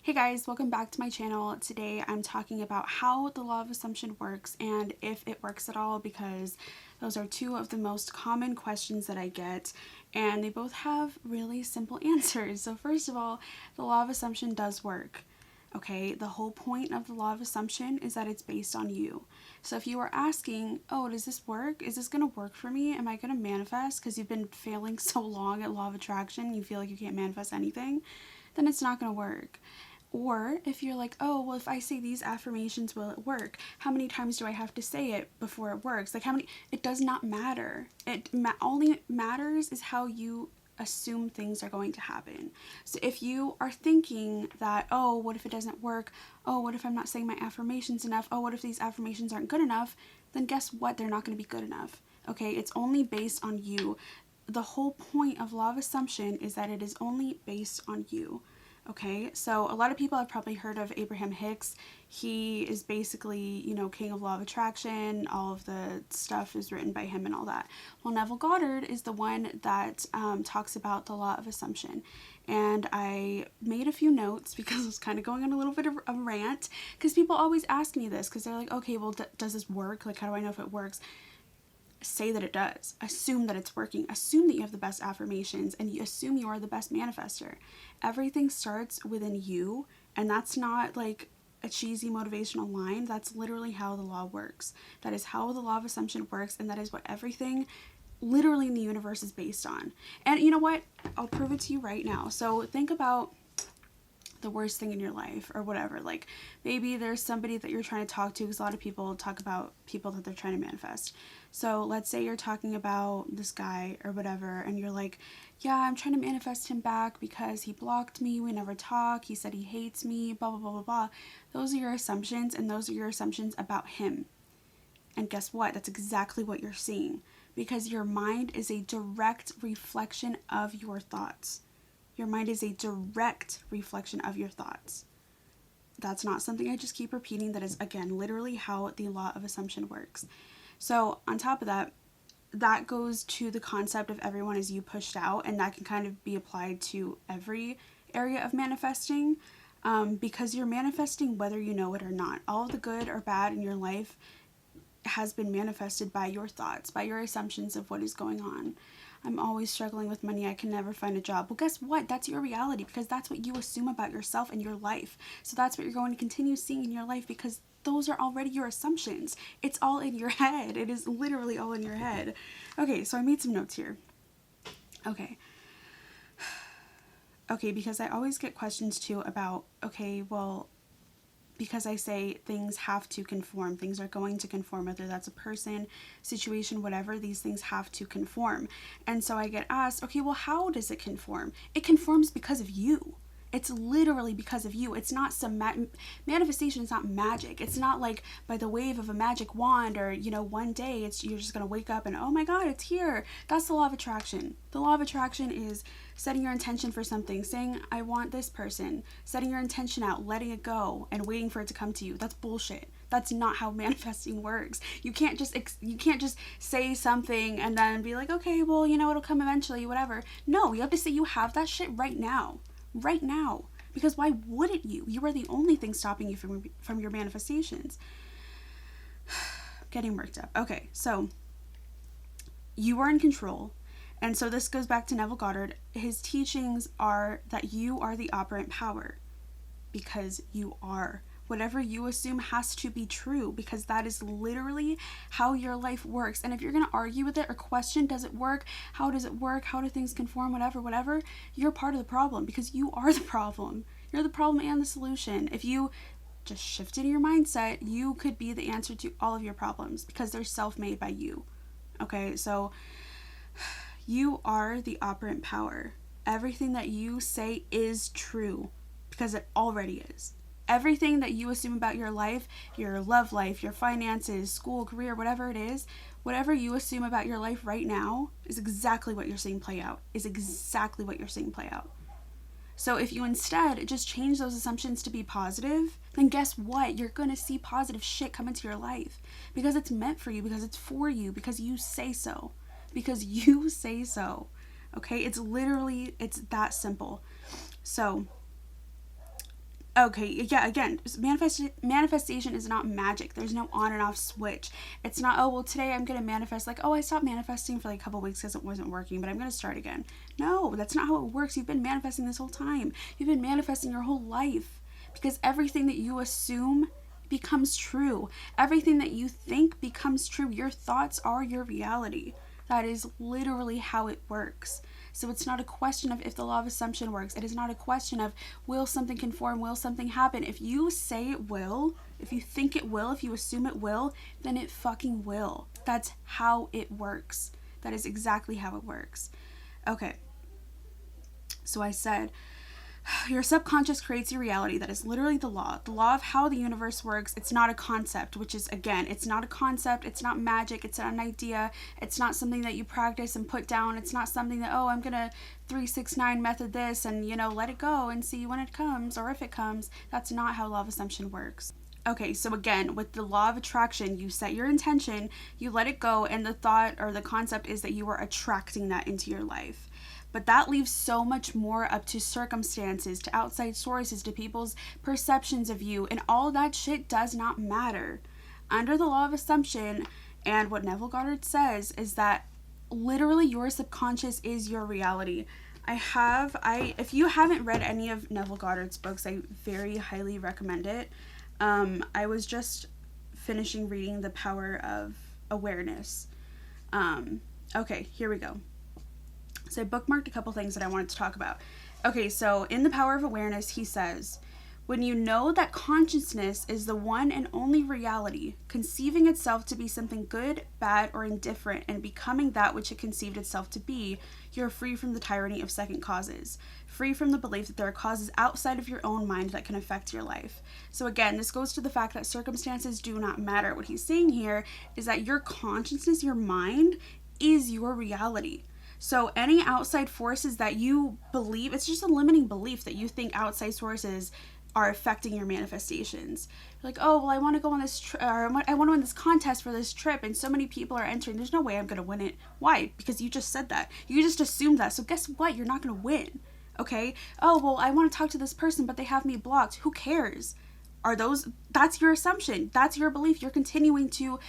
Hey guys, welcome back to my channel. Today I'm talking about how the law of assumption works and if it works at all, because those are two of the most common questions that I get and they both have really simple answers. So first of all, the law of assumption does work. Okay, the whole point of the law of assumption is that it's based on you. So if you are asking, oh, does this work? Is this going to work for me? Am I going to manifest? Because you've been failing so long at law of attraction, you feel like you can't manifest anything, then it's not going to work. Or if you're like, oh, well, if I say these affirmations, will it work? How many times do I have to say it before it works? Like how many? It does not matter. Only matters is how you assume things are going to happen. So if you are thinking that, oh, what if it doesn't work? Oh, what if I'm not saying my affirmations enough? Oh, what if these affirmations aren't good enough? Then guess what? They're not going to be good enough. Okay, it's only based on you. The whole point of law of assumption is that it is only based on you. Okay, so a lot of people have probably heard of Abraham Hicks. He is basically, king of law of attraction. All of the stuff is written by him and all that. Well, Neville Goddard is the one that talks about the law of assumption. And I made a few notes because I was kind of going on a little bit of a rant, because people always ask me this because they're like, okay, well, does this work? Like, how do I know if it works? Say that it does. Assume that it's working. Assume that you have the best affirmations, and you assume you are the best manifester. Everything starts within you, and that's not like a cheesy motivational line. That's literally how the law works. That is how the law of assumption works, and that is what everything literally in the universe is based on. And you know what? I'll prove it to you right now. So think about the worst thing in your life or whatever. Like maybe there's somebody that you're trying to talk to, because a lot of people talk about people that they're trying to manifest. So let's say you're talking about this guy or whatever, and you're like, yeah, I'm trying to manifest him back because he blocked me, we never talk, he said he hates me, blah blah blah blah blah. Those are your assumptions, and those are your assumptions about him. And guess what? That's exactly what you're seeing, because your mind is a direct reflection of your thoughts. Your mind is a direct reflection of your thoughts. That's not something I just keep repeating. That is, again, literally how the law of assumption works. So on top of that, that goes to the concept of everyone is you pushed out, and that can kind of be applied to every area of manifesting, because you're manifesting whether you know it or not. All of the good or bad in your life has been manifested by your thoughts, by your assumptions of what is going on. I'm always struggling with money. I can never find a job. Well, guess what? That's your reality, because that's what you assume about yourself and your life. So that's what you're going to continue seeing in your life, because those are already your assumptions. It's all in your head. It is literally all in your head. Okay, so I made some notes here. Okay, because I always get questions too about, okay, well, because I say things have to conform, things are going to conform, whether that's a person, situation, whatever, these things have to conform. And so I get asked, okay, well, how does it conform? It conforms because of you. It's literally because of you. It's not some manifestation is not magic. It's not like by the wave of a magic wand, or one day you're just gonna wake up and, oh my god, it's here. That's the law of attraction. The law of attraction is setting your intention for something, saying I want this person, setting your intention out, letting it go, and waiting for it to come to you. That's bullshit. That's not how manifesting works. You can't just say something and then be like, okay, well, it'll come eventually, whatever. No, you have to say you have that shit right now. Right now. Because why wouldn't you? You are the only thing stopping you from your manifestations. Getting worked up. Okay, so you are in control. And so this goes back to Neville Goddard. His teachings are that you are the operant power, because you are. Whatever you assume has to be true, because that is literally how your life works. And if you're going to argue with it or question, does it work? How does it work? How do things conform? Whatever, you're part of the problem, because you are the problem. You're the problem and the solution. If you just shifted your mindset, you could be the answer to all of your problems, because they're self-made by you. Okay, so you are the operant power. Everything that you say is true, because it already is. Everything that you assume about your life, your love life, your finances, school, career, whatever it is, whatever you assume about your life right now is exactly what you're seeing play out. So if you instead just change those assumptions to be positive, then guess what? You're going to see positive shit come into your life, because it's meant for you, because it's for you, because you say so. Okay? It's that simple. So Okay, yeah, again, manifestation is not magic. There's no on and off switch. It's not, oh, well, today I'm going to manifest, like, oh, I stopped manifesting for like a couple weeks because it wasn't working, but I'm going to start again. No, that's not how it works. You've been manifesting this whole time. You've been manifesting your whole life, because everything that you assume becomes true. Everything that you think becomes true. Your thoughts are your reality. That is literally how it works. So it's not a question of if the law of assumption works. It is not a question of will something conform, will something happen. If you say it will, if you think it will, if you assume it will, then it fucking will. That's how it works. That is exactly how it works. Okay. So I said, your subconscious creates your reality. That is literally the law of how the universe works. It's not a concept, which is, again, it's not a concept. It's not magic. It's not an idea. It's not something that you practice and put down. It's not something that, oh, I'm going to 369 method this and, let it go and see when it comes or if it comes. That's not how law of assumption works. Okay, so again, with the law of attraction, you set your intention, you let it go, and the thought or the concept is that you are attracting that into your life. But that leaves so much more up to circumstances, to outside sources, to people's perceptions of you, and all that shit does not matter. Under the law of assumption, and what Neville Goddard says is that literally your subconscious is your reality. If you haven't read any of Neville Goddard's books, I very highly recommend it. I was just finishing reading The Power of Awareness. Okay, here we go. So I bookmarked a couple things that I wanted to talk about. Okay, so in The Power of Awareness, he says, when you know that consciousness is the one and only reality, conceiving itself to be something good, bad, or indifferent, and becoming that which it conceived itself to be, you're free from the tyranny of second causes, free from the belief that there are causes outside of your own mind that can affect your life. So again, this goes to the fact that circumstances do not matter. What he's saying here is that your consciousness, your mind, is your reality. So any outside forces that you believe, it's just a limiting belief that you think outside sources are affecting your manifestations. You're like, oh, well, I want to go on this or I want to win this contest for this trip, and so many people are entering. There's no way I'm going to win it. Why? Because you just said that. You just assumed that. So guess what? You're not going to win. Okay? Oh, well, I want to talk to this person, but they have me blocked. Who cares? That's your assumption. That's your belief. You're continuing to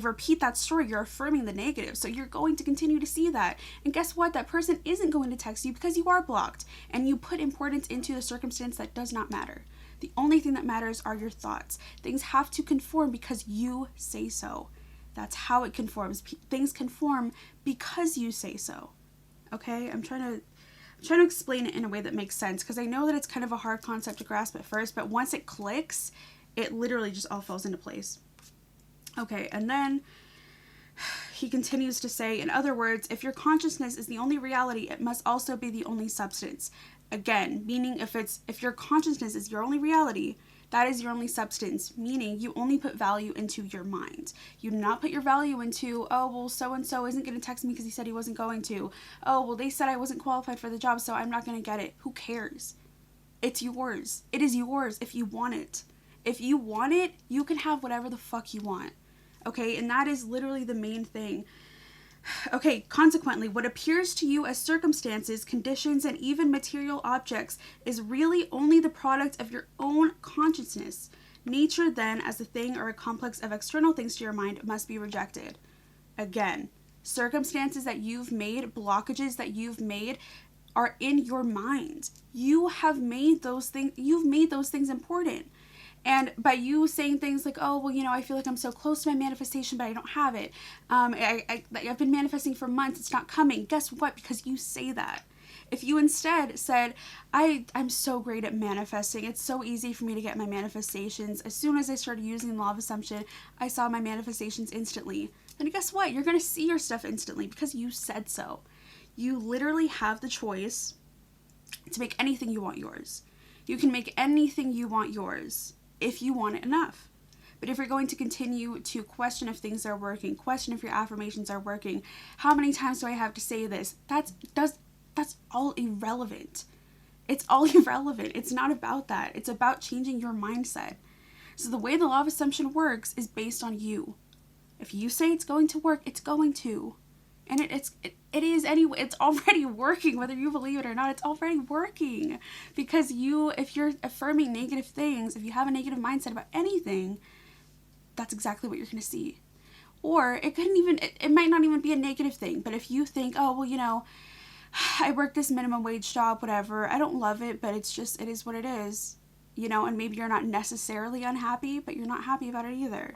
repeat that story. You're affirming the negative, so you're going to continue to see that. And guess what? That person isn't going to text you because you are blocked, and you put importance into the circumstance that does not matter. The only thing that matters are your thoughts. Things have to conform because you say so. That's how it conforms. Things conform because you say so. Okay, I'm trying to explain it in a way that makes sense, because I know that it's kind of a hard concept to grasp at first, but once it clicks, it literally just all falls into place. Okay, and then he continues to say, in other words, if your consciousness is the only reality, it must also be the only substance. Again, meaning if your consciousness is your only reality, that is your only substance, meaning you only put value into your mind. You do not put your value into, oh, well, so-and-so isn't going to text me because he said he wasn't going to. Oh, well, they said I wasn't qualified for the job, so I'm not going to get it. Who cares? It's yours. It is yours if you want it. If you want it, you can have whatever the fuck you want. Okay, and that is literally the main thing. Okay, consequently, what appears to you as circumstances, conditions, and even material objects is really only the product of your own consciousness. Nature, then, as a thing or a complex of external things to your mind, must be rejected. Again, circumstances that you've made, blockages that you've made, are in your mind. You have made those things, you've made those things important. And by you saying things like, oh, well, I feel like I'm so close to my manifestation, but I don't have it. I've been manifesting for months. It's not coming. Guess what? Because you say that. If you instead said, I'm so great at manifesting. It's so easy for me to get my manifestations. As soon as I started using the law of assumption, I saw my manifestations instantly. Then guess what? You're going to see your stuff instantly because you said so. You literally have the choice to make anything you want yours. You can make anything you want yours, if you want it enough. But if you're going to continue to question if things are working, question if your affirmations are working, how many times do I have to say this? That's all irrelevant. It's all irrelevant. It's not about that. It's about changing your mindset. So the way the law of assumption works is based on you. If you say it's going to work, it's going to. And it is anyway. It's already working, whether you believe it or not. It's already working, because if you're affirming negative things, if you have a negative mindset about anything, that's exactly what you're going to see. Or it might not even be a negative thing, but if you think, oh, well, I work this minimum wage job, whatever, I don't love it, but it is what it is, and maybe you're not necessarily unhappy, but you're not happy about it either.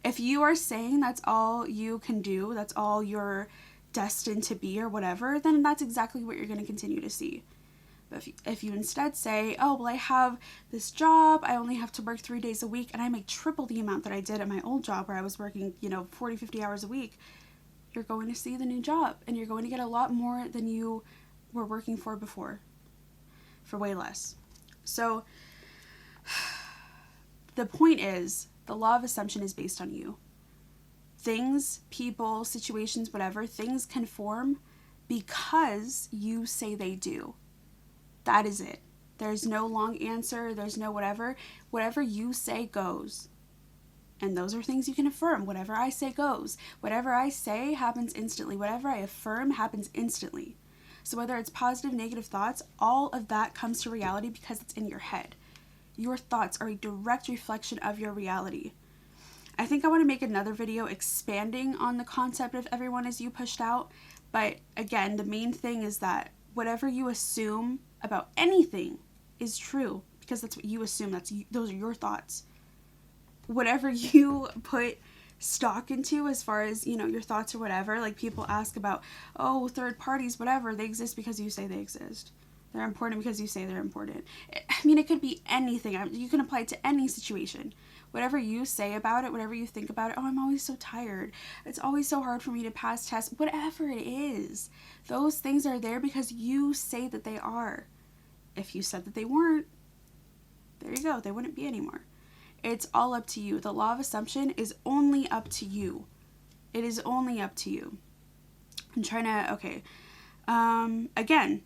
If you are saying that's all you can do, that's all you're destined to be or whatever, then that's exactly what you're going to continue to see. But if you instead say, oh, well, I have this job, I only have to work 3 days a week, and I make triple the amount that I did at my old job where I was working, 40, 50 hours a week, you're going to see the new job, and you're going to get a lot more than you were working for before, for way less. So the point is, the law of assumption is based on you. Things, people, situations, whatever, things conform because you say they do. That is it. There's no long answer. There's no whatever. Whatever you say goes. And those are things you can affirm. Whatever I say goes. Whatever I say happens instantly. Whatever I affirm happens instantly. So whether it's positive, negative thoughts, all of that comes to reality because it's in your head. Your thoughts are a direct reflection of your reality. I think I want to make another video expanding on the concept of everyone is you pushed out. But again, the main thing is that whatever you assume about anything is true, because that's what you assume. Those are your thoughts. Whatever you put stock into as far as, your thoughts or whatever, like people ask about, oh, third parties, whatever, they exist because you say they exist. They're important because you say they're important. It could be anything. You can apply it to any situation. Whatever you say about it, whatever you think about it, oh, I'm always so tired. It's always so hard for me to pass tests. Whatever it is, those things are there because you say that they are. If you said that they weren't, there you go. They wouldn't be anymore. It's all up to you. The law of assumption is only up to you. It is only up to you. I'm trying to, okay. Again,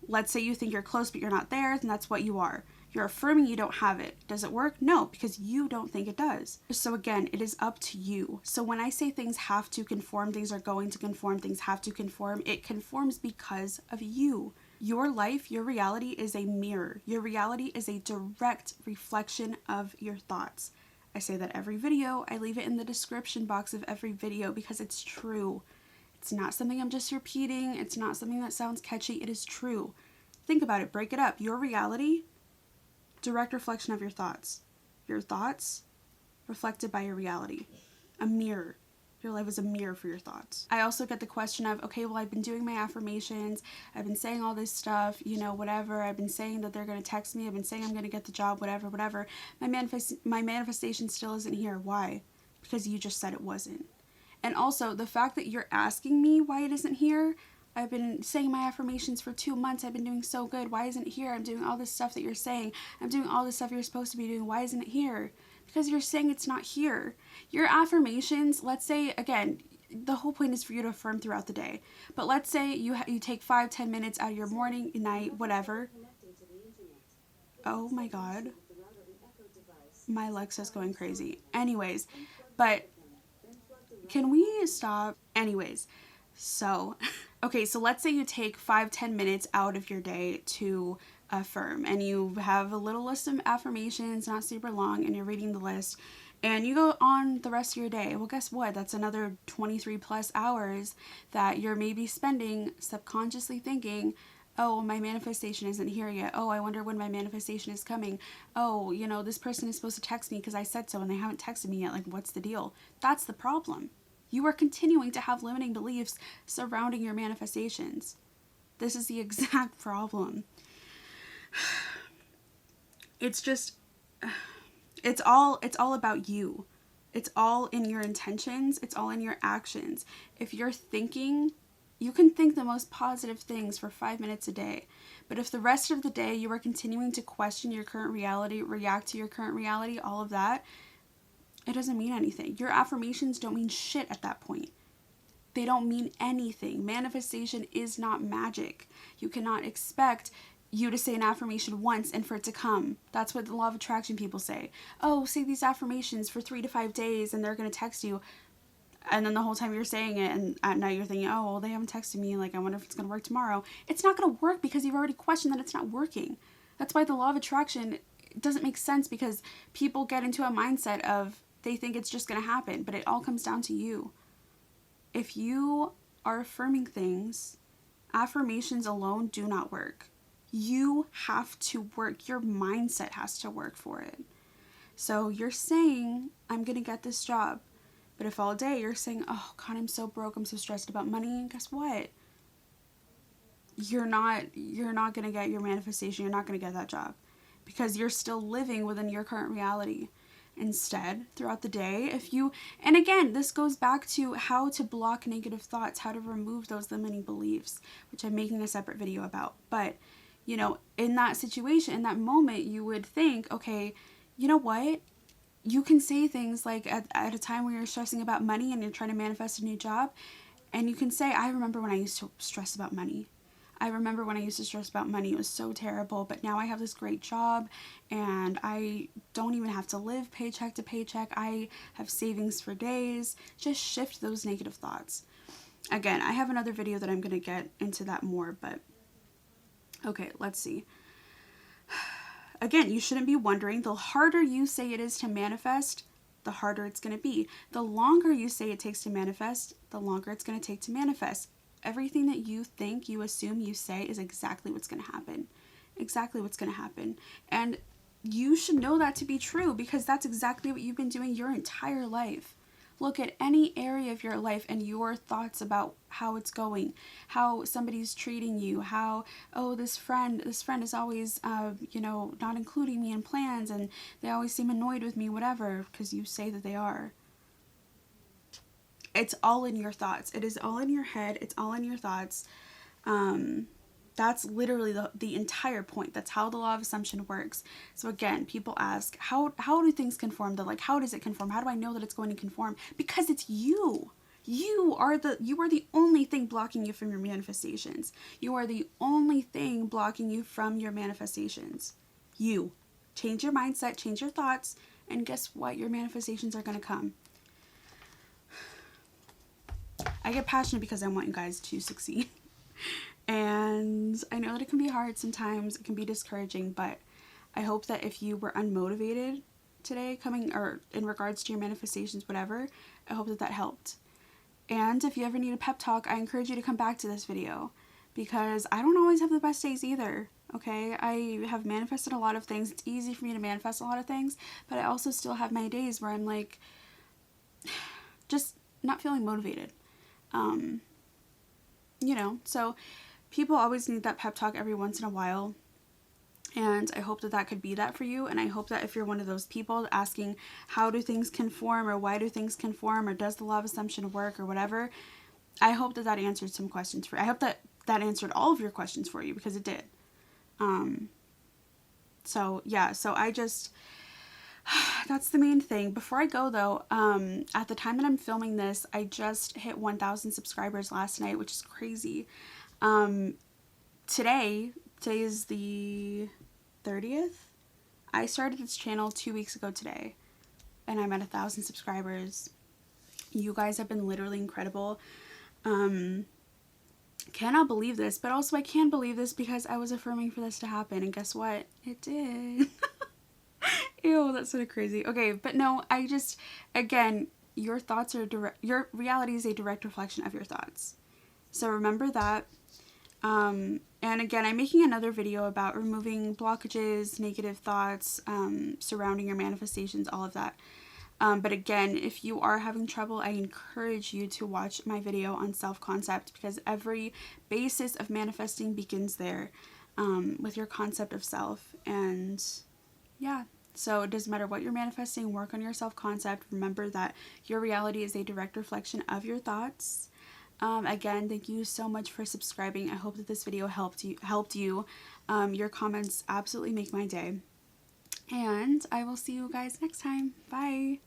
let's say you think you're close, but you're not there, then that's what you are. You're affirming you don't have it. Does it work? No, because you don't think it does. So again, it is up to you. So when I say things have to conform, things are going to conform, things have to conform, it conforms because of you. Your life, your reality is a mirror. Your reality is a direct reflection of your thoughts. I say that every video. I leave it in the description box of every video because it's true. It's not something I'm just repeating. It's not something that sounds catchy. It is true. Think about it. Break it up. Your reality, direct reflection of your thoughts. Your thoughts, reflected by your reality. A mirror. Your life is a mirror for your thoughts. I also get the question of, okay, well, I've been doing my affirmations. I've been saying all this stuff, whatever. I've been saying that they're going to text me. I've been saying I'm going to get the job, whatever. My manifestation still isn't here. Why? Because you just said it wasn't. And also, the fact that you're asking me why it isn't here, I've been saying my affirmations for 2 months. I've been doing so good. Why isn't it here? I'm doing all this stuff that you're saying. I'm doing all this stuff you're supposed to be doing. Why isn't it here? Because you're saying it's not here. Your affirmations, let's say, again, the whole point is for you to affirm throughout the day. But let's say you take 5-10 minutes out of your morning, night, whatever. Oh my God. My Alexa's going crazy. Anyways, but can we stop? Anyways, so, okay, so let's say you take 5-10 minutes out of your day to affirm, and you have a little list of affirmations, not super long, and you're reading the list, and you go on the rest of your day. Well, guess what? That's another 23 plus hours that you're maybe spending subconsciously thinking, oh, my manifestation isn't here yet. Oh, I wonder when my manifestation is coming. Oh, this person is supposed to text me because I said so and they haven't texted me yet. Like, what's the deal? That's the problem. You are continuing to have limiting beliefs surrounding your manifestations. This is the exact problem. It's just, it's all about you. It's all in your intentions. It's all in your actions. If you're thinking, you can think the most positive things for 5 minutes a day. But if the rest of the day you are continuing to question your current reality, react to your current reality, all of that, it doesn't mean anything. Your affirmations don't mean shit at that point. They don't mean anything. Manifestation is not magic. You cannot expect you to say an affirmation once and for it to come. That's what the law of attraction people say. Oh, say these affirmations for 3 to 5 days and they're going to text you. And then the whole time you're saying it, and at night you're thinking, oh, well, they haven't texted me, like, I wonder if it's going to work tomorrow. It's not going to work because you've already questioned that it's not working. That's why the law of attraction doesn't make sense, because people get into a mindset of they think it's just going to happen, but it all comes down to you. If you are affirming things, affirmations alone do not work. You have to work. Your mindset has to work for it. So you're saying, I'm going to get this job. But if all day you're saying, oh God, I'm so broke, I'm so stressed about money, guess what? You're not going to get your manifestation. You're not going to get that job because you're still living within your current reality. Instead, throughout the day, and again, this goes back to how to block negative thoughts, how to remove those limiting beliefs, which I'm making a separate video about. But, in that situation, in that moment, you would think, okay, you know what? You can say things like at a time where you're stressing about money and you're trying to manifest a new job, and you can say, I remember when I used to stress about money. I remember when I used to stress about money. It was so terrible, but now I have this great job and I don't even have to live paycheck to paycheck. I have savings for days. Just shift those negative thoughts. Again, I have another video that I'm going to get into that more, but okay, let's see. Again, you shouldn't be wondering. The harder you say it is to manifest, the harder it's going to be. The longer you say it takes to manifest, the longer it's going to take to manifest. Everything that you think, you assume, you say is exactly what's going to happen. Exactly what's going to happen. And you should know that to be true because that's exactly what you've been doing your entire life. Look at any area of your life and your thoughts about how it's going, how somebody's treating you, how, oh, this friend is always, not including me in plans and they always seem annoyed with me, whatever, because you say that they are. It's all in your thoughts. It is all in your head. It's all in your thoughts. That's literally the entire point. That's how the law of assumption works. So again, people ask, how do things conform? How does it conform? How do I know that it's going to conform? Because it's you. You are the only thing blocking you from your manifestations. You are the only thing blocking you from your manifestations. You. Change your mindset, change your thoughts, and guess what? Your manifestations are going to come. I get passionate because I want you guys to succeed. And I know that it can be hard sometimes, it can be discouraging, but I hope that if you were unmotivated today in regards to your manifestations, whatever, I hope that helped. And if you ever need a pep talk, I encourage you to come back to this video because I don't always have the best days either. Okay, I have manifested a lot of things. It's easy for me to manifest a lot of things, but I also still have my days where I'm like, just not feeling motivated. So people always need that pep talk every once in a while. And I hope that could be that for you. And I hope that if you're one of those people asking, how do things conform or why do things conform or does the law of assumption work or whatever, I hope that answered some questions for you. I hope that answered all of your questions for you because it did. So I just, that's the main thing. Before I go though, at the time that I'm filming this, I just hit 1,000 subscribers last night, which is crazy. Today is the 30th. I started this channel 2 weeks ago today, and I'm at 1,000 subscribers. You guys have been literally incredible. Cannot believe this, but also I can believe this because I was affirming for this to happen, and guess what? It did. Ew, that's sort of crazy. Okay, but no, again, your thoughts are your reality is a direct reflection of your thoughts. So remember that. And again, I'm making another video about removing blockages, negative thoughts, surrounding your manifestations, all of that. But again, if you are having trouble, I encourage you to watch my video on self-concept because every basis of manifesting begins there, with your concept of self. And yeah, so it doesn't matter what you're manifesting, work on your self-concept. Remember that your reality is a direct reflection of your thoughts. Again, thank you so much for subscribing. I hope that this video helped you. Your comments absolutely make my day. And I will see you guys next time. Bye.